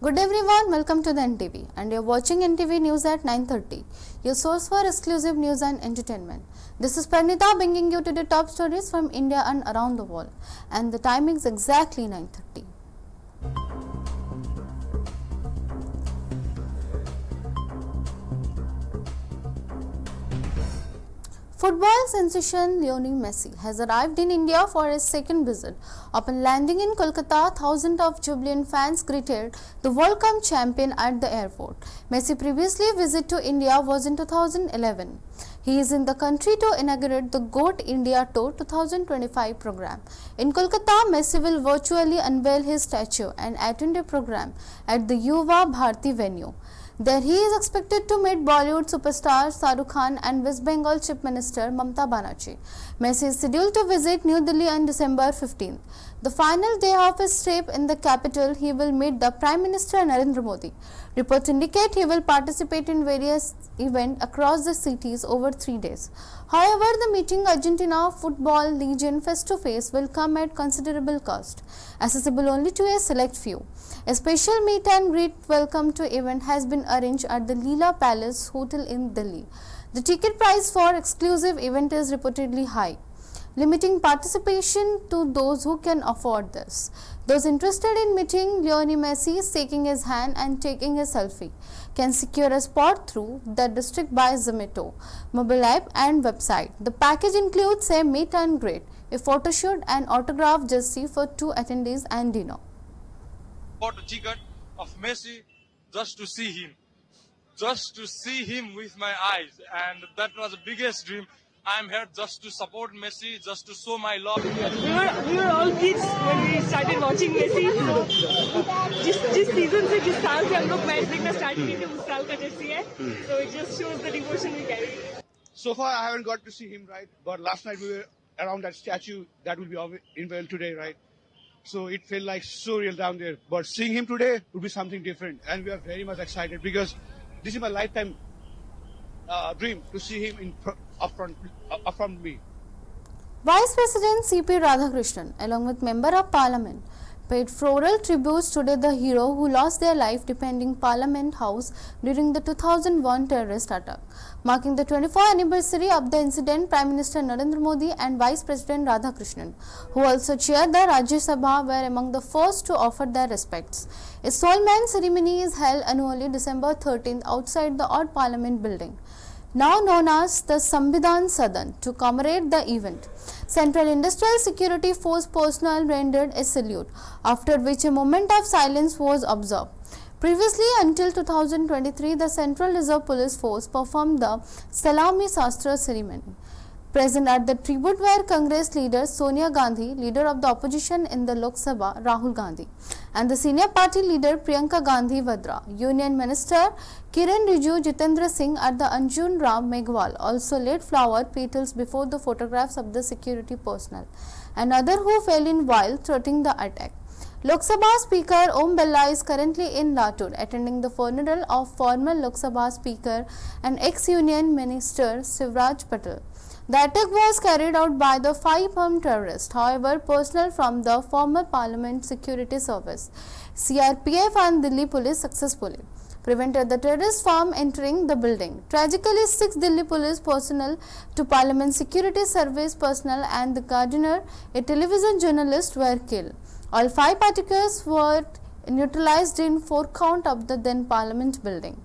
Good everyone, welcome to the NTV and you're watching NTV News at 9:30, your source for exclusive news and entertainment. This is Parnita bringing you to the top stories from India and around the world, and the timing is exactly 9:30. Football sensation Lionel Messi has arrived in India for his second visit. Upon landing in Kolkata, thousands of jubilant fans greeted the World Cup champion at the airport. Messi previously visit to India was in 2011. He is in the country to inaugurate the GOAT India Tour 2025 program. In Kolkata, Messi will virtually unveil his statue and attend a program at the Yuva Bharati venue. There he is expected to meet Bollywood superstar Shah Rukh Khan and West Bengal Chief Minister Mamata Banerjee. Messi is scheduled to visit New Delhi on December 15th. The final day of his trip in the capital, he will meet the Prime Minister Narendra Modi. Reports indicate he will participate in various events across the cities over 3 days. However, the meeting Argentina football legend face-to-face will come at considerable cost, accessible only to a select few. A special meet and greet welcome to event has been arranged at the Leela Palace Hotel in Delhi. The ticket price for exclusive event is reportedly high, limiting participation to those who can afford this. Those interested in meeting Lionel Messi, shaking his hand and taking a selfie can secure a spot through the district by Zomato mobile app and website. The package includes a meet and greet, a photo shoot, and autograph jersey for 2 attendees and dinner. Bought a ticket of Messi just to see him with my eyes, and that was the biggest dream. I'm here just to support Messi, just to show my love. We were all kids when we started watching Messi. So जिस season से जिस साल से हम लोग match देखना start किए थे उस साल का जर्सी है. So it just shows the devotion we carry. So far I haven't got to see him, right? But last night we were around that statue that will be unveiled today, right? So it felt like surreal down there. But seeing him today would be something different, and we are very much excited because this is my lifetime dream to see him up front me. Vice President C.P. Radhakrishnan, along with Member of Parliament, paid floral tributes today the hero who lost their life defending Parliament House during the 2001 terrorist attack. Marking the 24th anniversary of the incident, Prime Minister Narendra Modi and Vice President Radhakrishnan, who also chaired the Rajya Sabha, were among the first to offer their respects. A soul-man ceremony is held annually December 13th outside the old Parliament building, now known as the Samvidhan Sadan, to commemorate the event. Central Industrial Security Force personnel rendered a salute, after which a moment of silence was observed. Previously, until 2023, the Central Reserve Police Force performed the Salami Shastra ceremony. Present at the tribute were Congress leader Sonia Gandhi, leader of the opposition in the Lok Sabha Rahul Gandhi, and the senior party leader Priyanka Gandhi Vadra. Union Minister Kiran Rijiju, Jitendra Singh and the Arjun Ram Meghwal also laid flower petals before the photographs of the security personnel and others who fell in while thwarting the attack. Lok Sabha Speaker Om Birla is currently in Latur attending the funeral of former Lok Sabha Speaker and ex-Union Minister Shivraj Patel. The attack was carried out by the 5 armed terrorists. However, personnel from the former Parliament Security Service, CRPF and Delhi Police successfully prevented the terrorists from entering the building. Tragically, 6 Delhi Police personnel, 2 Parliament Security Service personnel and the gardener, a television journalist, were killed. All 5 partakers were neutralized in 4 count of the then Parliament building.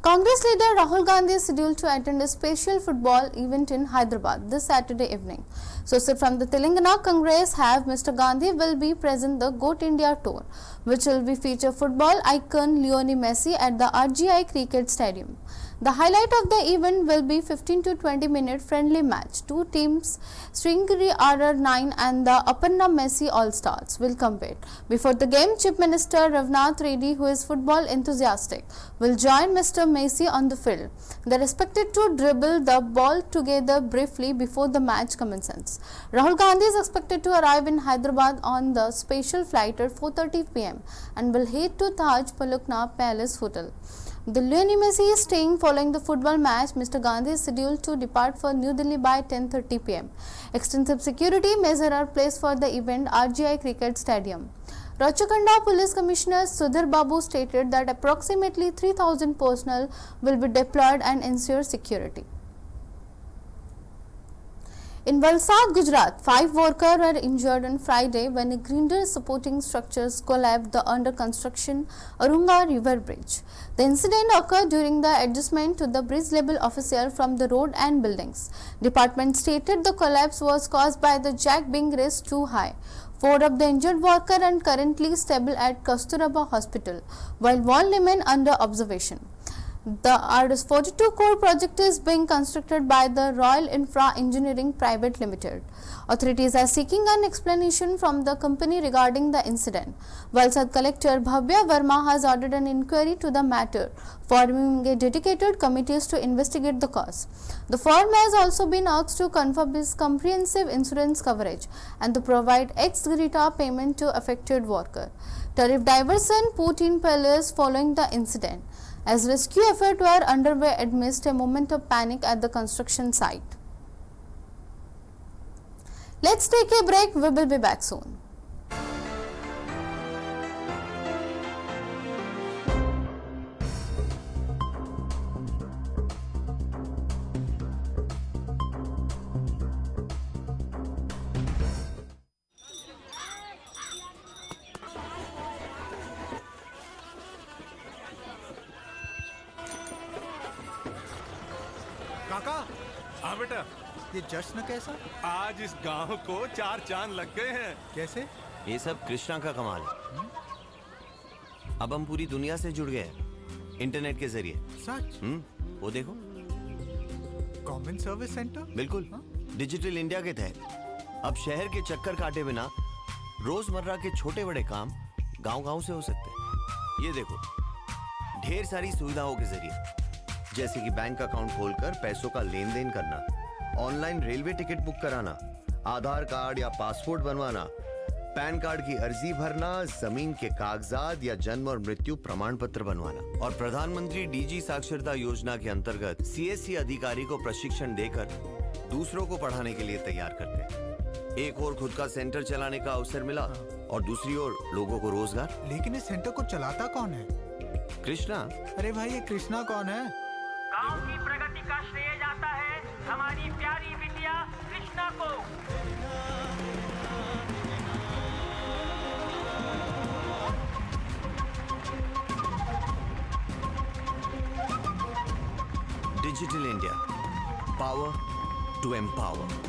Congress leader Rahul Gandhi is scheduled to attend a special football event in Hyderabad this Saturday evening. Sources from the Telangana Congress have Mr. Gandhi will be present the GOAT India Tour, which will be feature football icon Lionel Messi at the RGI Cricket Stadium. The highlight of the event will be 15 to 20 minute friendly match. 2 teams, Sringeri RR9 and the Aparna Messi All-Stars, will compete. Before the game, Chief Minister Ravnath Reddy, who is football enthusiastic, will join Mr. Messi on the field. They are expected to dribble the ball together briefly before the match commences. Rahul Gandhi is expected to arrive in Hyderabad on the special flight at 4:30 p.m. and will head to Taj Palukna Palace Hotel. The Lionel Messi is staying following the football match. Mr. Gandhi is scheduled to depart for New Delhi by 10:30 p.m. Extensive security measures are placed for the event RGI Cricket Stadium. Rachakanda Police Commissioner Sudhir Babu stated that approximately 3,000 personnel will be deployed and ensure security. In Valsad, Gujarat, 5 workers were injured on Friday when a grinder supporting structures collapsed the under construction Arunga River Bridge. The incident occurred during the adjustment to the bridge level official from the road and buildings. Department stated the collapse was caused by the jack being raised too high. 4 of the injured workers are currently stable at Kasturba Hospital, while 1 remain under observation. The Rs 42 crore project is being constructed by the Royal Infra Engineering Private Limited. Authorities are seeking an explanation from the company regarding the incident. Valsad Collector Bhavya Verma has ordered an inquiry to the matter, forming a dedicated committee to investigate the cause. The firm has also been asked to confirm its comprehensive insurance coverage and to provide ex gratia payment to affected worker. Tariff diversion put in place following the incident, as rescue efforts were underway amidst a moment of panic at the construction site. Let's take a break. We will be back soon. काका, हाँ बेटा, ये जश्न कैसा? आज इस गांव को 4 चांद लग गए हैं। कैसे? ये सब कृष्णा का कमाल है। अब हम पूरी दुनिया से जुड़ गए हैं इंटरनेट के जरिए। सच? वो देखो, कॉमन सर्विस सेंटर? बिल्कुल। डिजिटल इंडिया के तहत अब शहर के चक्कर काटे बिना रोजमर्रा के छोटे बड़े काम गांव-गांव से हो सकते हैं। ये देखो, ढेर सारी सुविधाओं के जरिए, जैसे कि बैंक अकाउंट खोलकर पैसों का लेन देन करना, ऑनलाइन रेलवे टिकट बुक कराना, आधार कार्ड या पासपोर्ट बनवाना, पैन कार्ड की अर्जी भरना, जमीन के कागजात या जन्म और मृत्यु प्रमाण पत्र बनवाना। और प्रधानमंत्री डीजी साक्षरता योजना के अंतर्गत सीएससी अधिकारी को प्रशिक्षण देकर दूसरों को पढ़ाने के लिए तैयार करते हैं। एक और खुद का सेंटर चलाने का अवसर मिला और दूसरी ओर लोगों को रोजगार। लेकिन इस सेंटर को चलाता कौन है? कृष्णा। अरे भाई, ये कृष्णा कौन है? गांव की प्रगति का श्रेय जाता है हमारी प्यारी बिटिया कृष्णा को। Digital India, power to empower.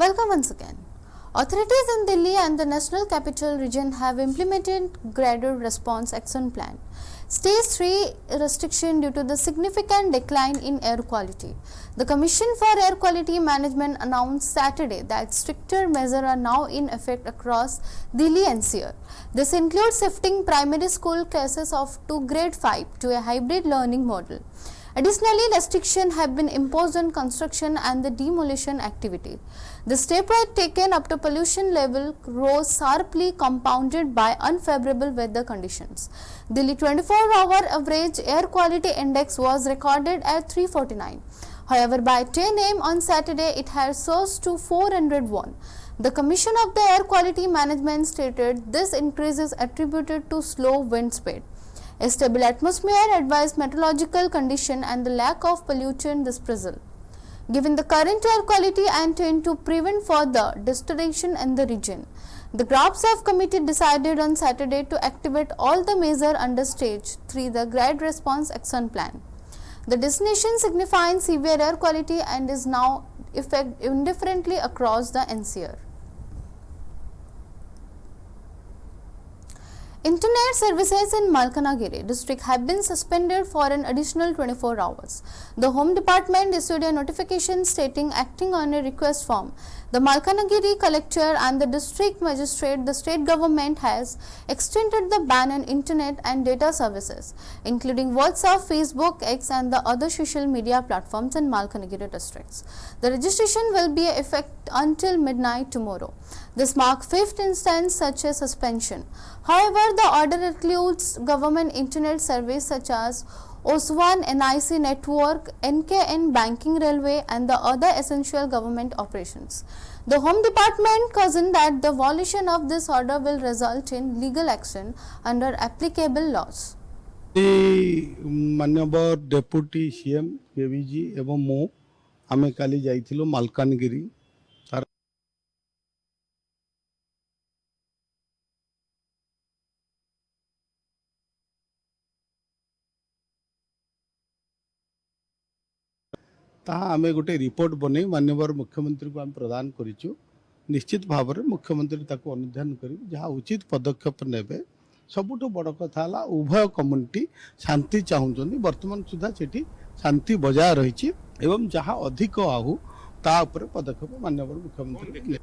Welcome once again. Authorities in Delhi and the National Capital Region have implemented graded response action plan. Stage 3 restriction due to the significant decline in air quality. The Commission for Air Quality Management announced Saturday that stricter measures are now in effect across Delhi NCR. This includes shifting primary school classes of to grade 5 to a hybrid learning model. Additionally, restrictions have been imposed on construction and the demolition activity. The step was taken after pollution level rose sharply, compounded by unfavorable weather conditions. Delhi 24-hour average air quality index was recorded at 349. However, by 10 am on Saturday, it had surged to 401. The Commission of the Air Quality Management stated this increase is attributed to slow wind speed, a stable atmosphere, advised meteorological condition and the lack of pollutant dispersal. Given the current air quality and to prevent further deterioration in the region, the GRAPSAF committee decided on Saturday to activate all the measures under stage 3, the Grid Response Action Plan. The designation signifies severe air quality and is now effective indifferently across the NCR. Internet services in Malkanagiri district have been suspended for an additional 24 hours. The Home Department issued a notification stating, acting on a request from the Malkanagiri collector and the district magistrate, the state government has extended the ban on internet and data services, including WhatsApp, Facebook, X and the other social media platforms in Malkanagiri districts. The registration will be in effect until midnight tomorrow. This marks fifth instance such a suspension. However, the order includes government internet service such as OSWAN, NIC network, NKN banking, railway and the other essential government operations. The Home Department cautioned that the violation of this order will result in legal action under applicable laws. माननीय deputy CM केवीजी एवं मो आमे काली जाइथिलो मालकानगिरी आमे गोटे report बने माननीय मुख्यमंत्री को आम प्रदान करिछु निश्चित भाव में मुख्यमंत्री ताको अनुध्यान करी जहाँ उचित पदक्षेप नेबे सबुठ बड़ कथा उभय कम्युनिटी शांति चाहूँ बर्तमान सुधा से शांति बजाय रही एवं जहाँ अधिक आहु ता पदक्षेप माननीय मुख्यमंत्री।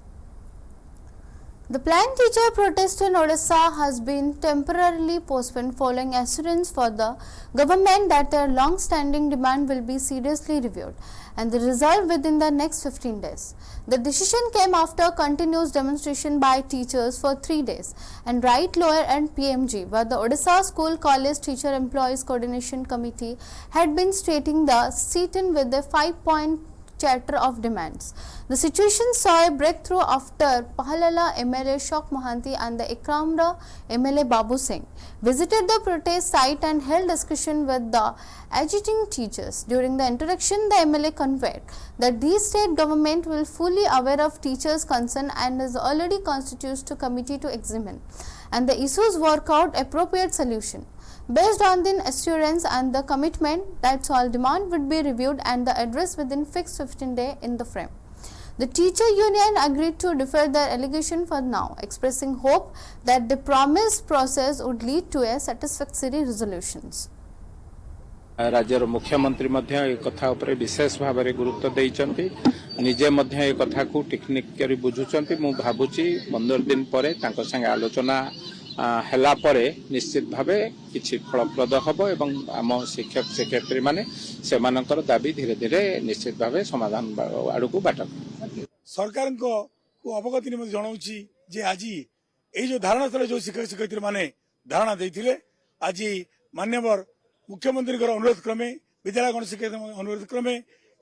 The plant teacher protest in Odisha has been temporarily postponed following assurance for the government that their long-standing demand will be seriously reviewed and resolved within the next 15 days. The decision came after continuous demonstration by teachers for 3 days and Right Lower and PMG, where the Odisha School College Teacher Employees Coordination Committee had been stating the sit-in with a 5-point charter of demands. The situation saw a breakthrough after Pahalala MLA Shok Mohanty and the Ikramra MLA Babu Singh visited the protest site and held discussion with the agitating teachers. During the interaction, the MLA conveyed that the state government will fully aware of teachers' concern and is already constituted a committee to examine and the issues work out appropriate solution. Based on the assurance and the commitment that all demand would be reviewed and the address within fixed 15 days in the frame. The teacher union agreed to defer their allegation for now, expressing hope that the promised process would lead to a satisfactory resolutions. राज्यर मुख्यमंत्री कथा विशेष भाव में गुरुत्व देइचंती निजे ए कथा को technically बुझुचंती मु भाबुची 15 दिन पर संगे आलोचना हेला परे निश्चित भावे किछि फलप्रद हबो एवं आम शिक्षक शिक्षयित्री माने सेमानकर दाबी धीरे धीरे निश्चित भावे समाधान आड़कू बाट सरकार को अवगति निमंत्रण जनाउछि जे आज ए जो धारणा स्थल जो शिक्षक शिक्षयित्री माने धारणा देथिले आज माननीय मुख्यमंत्री अनुरोध क्रमे विद्यालय गण शिक्षक अनुरोध क्रमे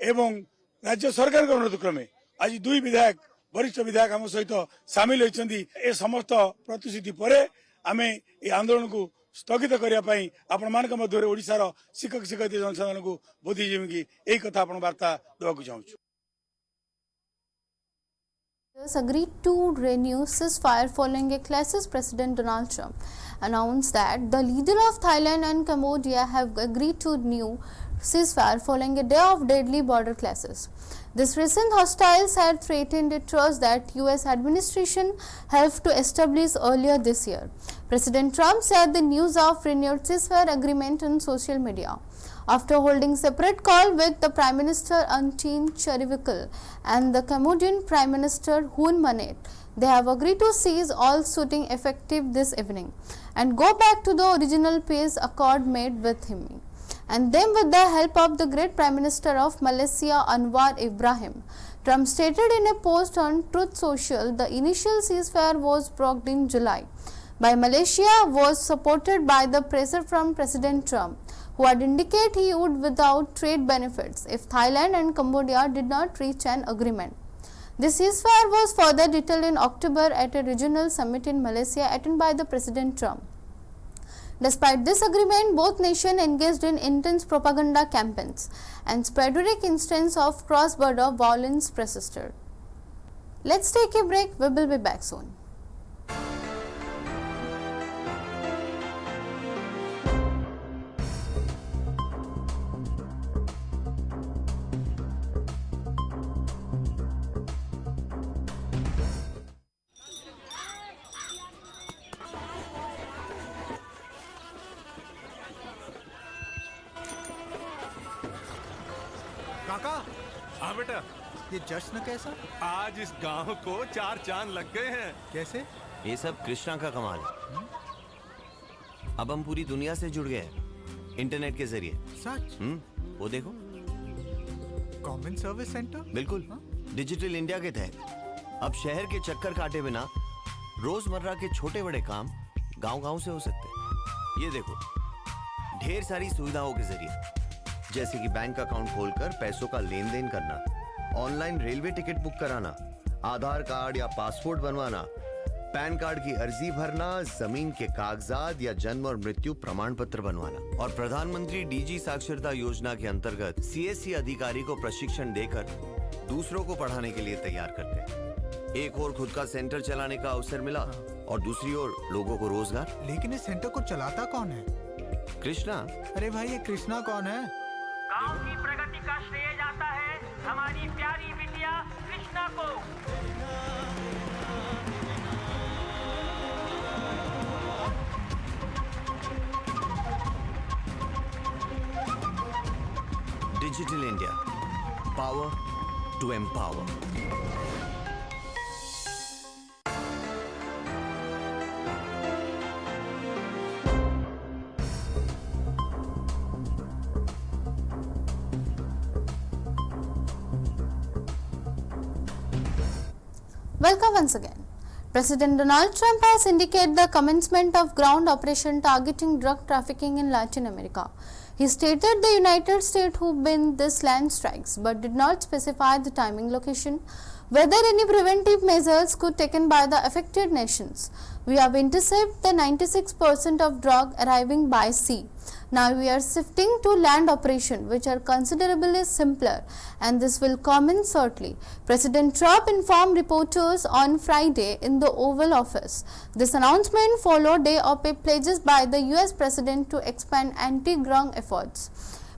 एवं राज्य सरकार अनुरोध क्रमे आज 2 विधायक वरिष्ठ विधायक आम सहित सामिल होती ए समस्त प्रतिश्रुति पर आम ये आंदोलन को स्थगित करने आपण मान मध्य ओडिशार शिक्षक शिक्षयित्री जनसाधारण को बुद्धिजीवी की यही कथा आपण वार्ता देवाक चाहूँ। Agreed to renew ceasefire following a clashes. President Donald Trump announced that the leader of Thailand and Cambodia have agreed to new ceasefire following a day of deadly border clashes. This recent hostiles had threatened a truce that US administration helped to establish earlier this year. President Trump said the news of renewed ceasefire agreement on social media after holding separate call with the Prime Minister Antin Charivikal and the Cambodian Prime Minister Hun Manet. They have agreed to cease all shooting effective this evening and go back to the original peace accord made with him, and then with the help of the great Prime Minister of Malaysia Anwar Ibrahim. Trump stated in a post on Truth Social the initial ceasefire was brokered in July by Malaysia was supported by the pressure from President Trump, who had indicated he would without trade benefits if Thailand and Cambodia did not reach an agreement. This ceasefire was further detailed in October at a regional summit in Malaysia attended by the President Trump. Despite this agreement, both nations engaged in intense propaganda campaigns and sporadic instances of cross-border violence persisted. Let's take a break. We will be back soon. बेटा, ये जश्न कैसा? आज इस गांव को 4 चांद लग गए हैं। कैसे? ये सब कृष्णा का कमाल है। अब हम पूरी दुनिया से जुड़ गए हैं इंटरनेट के जरिए। सच? वो देखो। Common service centre? बिल्कुल। डिजिटल इंडिया के तहत अब शहर के चक्कर काटे बिना रोजमर्रा के छोटे बड़े काम गांव-गांव से हो सकते हैं। ये देखो, ढेर सारी सुविधाओं के जरिए, जैसे कि बैंक अकाउंट खोलकर पैसों का लेन देन करना, ऑनलाइन रेलवे टिकट बुक कराना, आधार कार्ड या पासपोर्ट बनवाना, पैन कार्ड की अर्जी भरना, जमीन के कागजात या जन्म और मृत्यु प्रमाण पत्र बनवाना। और प्रधानमंत्री डीजी साक्षरता योजना के अंतर्गत सीएससी अधिकारी को प्रशिक्षण देकर दूसरों को पढ़ाने के लिए तैयार करते हैं। एक और खुद का सेंटर चलाने का अवसर मिला और दूसरी ओर लोगों को रोजगार। लेकिन इस सेंटर को चलाता कौन है? कृष्णा। अरे भाई, ये कृष्णा कौन है? गांव की प्रगति का श्रेय जाता है हमारी प्यारी बिटिया कृष्णा को। Digital India, power to empower. Welcome once again. President Donald Trump has indicated the commencement of ground operation targeting drug trafficking in Latin America. He stated the United States would win this land strikes, but did not specify the timing, location, whether any preventive measures could taken by the affected nations. We have intercepted the 96% of drug arriving by sea. Now we are shifting to land operation, which are considerably simpler, and this will commence shortly. President Trump informed reporters on Friday in the Oval Office. This announcement followed day of pledges by the US President to expand anti-drug efforts.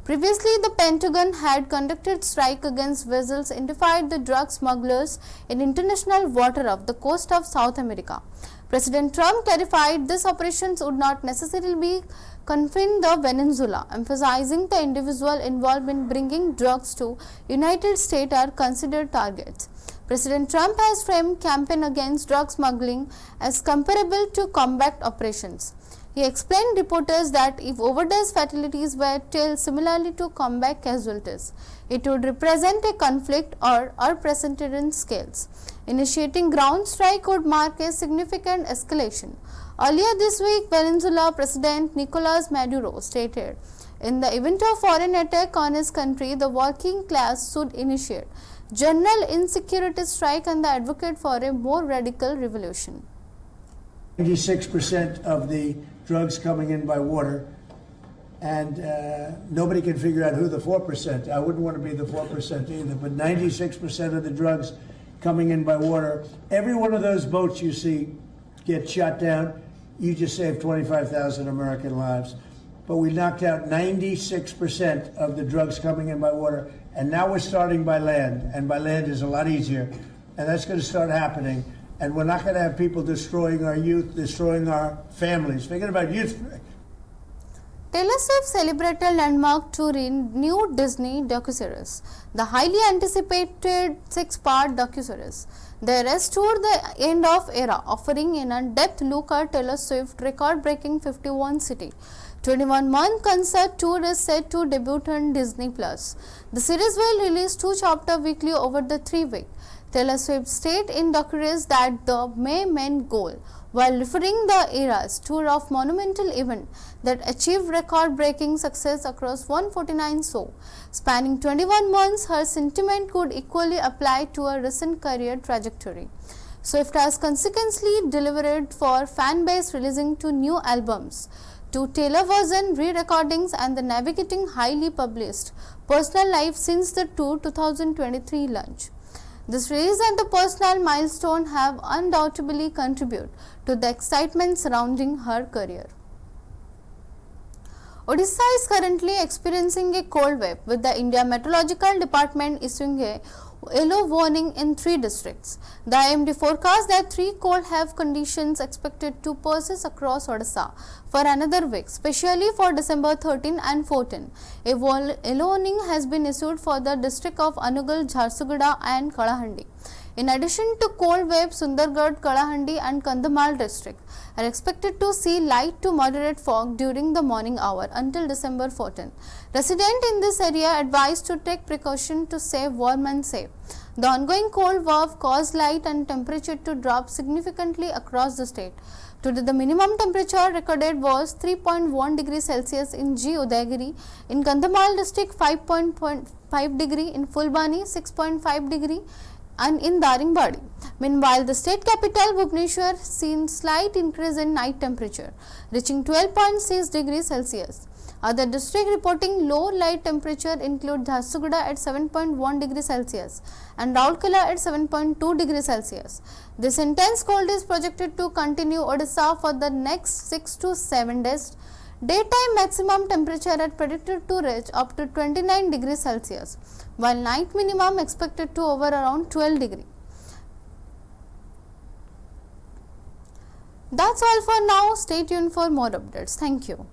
Previously, the Pentagon had conducted strike against vessels identified the drug smugglers in international water off the coast of South America. President Trump clarified these operations would not necessarily be confined to Venezuela, emphasizing the individual involved in bringing drugs to United States are considered targets. President Trump has framed campaign against drug smuggling as comparable to combat operations. He explained reporters that if overdose fatalities were told similarly to combat casualties, it would represent a conflict or unprecedented scales. Initiating ground strike would mark a significant escalation. Earlier this week, Venezuela President Nicolas Maduro stated, in the event of foreign attack on his country, the working class should initiate general insecurity strike and the advocate for a more radical revolution. 96% of the drugs coming in by water, and nobody can figure out who the 4%. I wouldn't want to be the 4% either, but 96% of the drugs coming in by water. Every one of those boats you see get shot down, you just saved 25,000 American lives. But we knocked out 96% of the drugs coming in by water, and now we're starting by land, and by land is a lot easier, and that's going to start happening. And we're not going to have people destroying our youth, destroying our families. Forget about youth. Taylor Swift celebrated landmark tour in new Disney docuseries, the highly anticipated 6-part docuseries. The Eras toured the end of era, offering an in-depth look at Taylor Swift's record-breaking 51-city, 21-month concert tour is set to debut on Disney+. The series will release 2 chapters weekly over the 3 weeks. Taylor Swift stated in documentaries that the main goal, while referring the Eras tour of monumental event that achieved record-breaking success across 149 shows, spanning 21 months, her sentiment could equally apply to her recent career trajectory. Swift has consequently delivered for fan base, releasing 2 new albums, 2 Taylor version re-recordings, and the navigating highly published personal life since the tour 2023 launch. This release and the personal milestone have undoubtedly contributed to the excitement surrounding her career. Odisha is currently experiencing a cold wave, with the India Meteorological Department issuing a yellow warning in 3 districts. The IMD forecast that 3 cold have conditions expected to persist across Odisha for another week, especially for December 13 and 14. A yellow warning has been issued for the district of Anugal, Jharsuguda and Kalahandi. In addition to cold waves, Sundargarh, Kalahandi and Kandhamal district are expected to see light to moderate fog during the morning hour until December 14. Residents in this area advised to take precaution to stay warm and safe. The ongoing cold wave caused light and temperature to drop significantly across the state. Today, the minimum temperature recorded was 3.1 degrees Celsius in G. Udayagiri, in Kandhamal district 5.5 degree, in Fulbani 6.5 degree, and in Daringbadi. Meanwhile, the state capital Bhubaneswar seen slight increase in night temperature, reaching 12.6 degrees Celsius. Other districts reporting low light temperature include Jharsuguda at 7.1 degrees Celsius and Rourkela at 7.2 degrees Celsius. This intense cold is projected to continue Odisha for the next 6 to 7 days. Daytime maximum temperature are predicted to reach up to 29 degrees Celsius, while night minimum expected to hover around 12 degrees. That's all for now. Stay tuned for more updates. Thank you.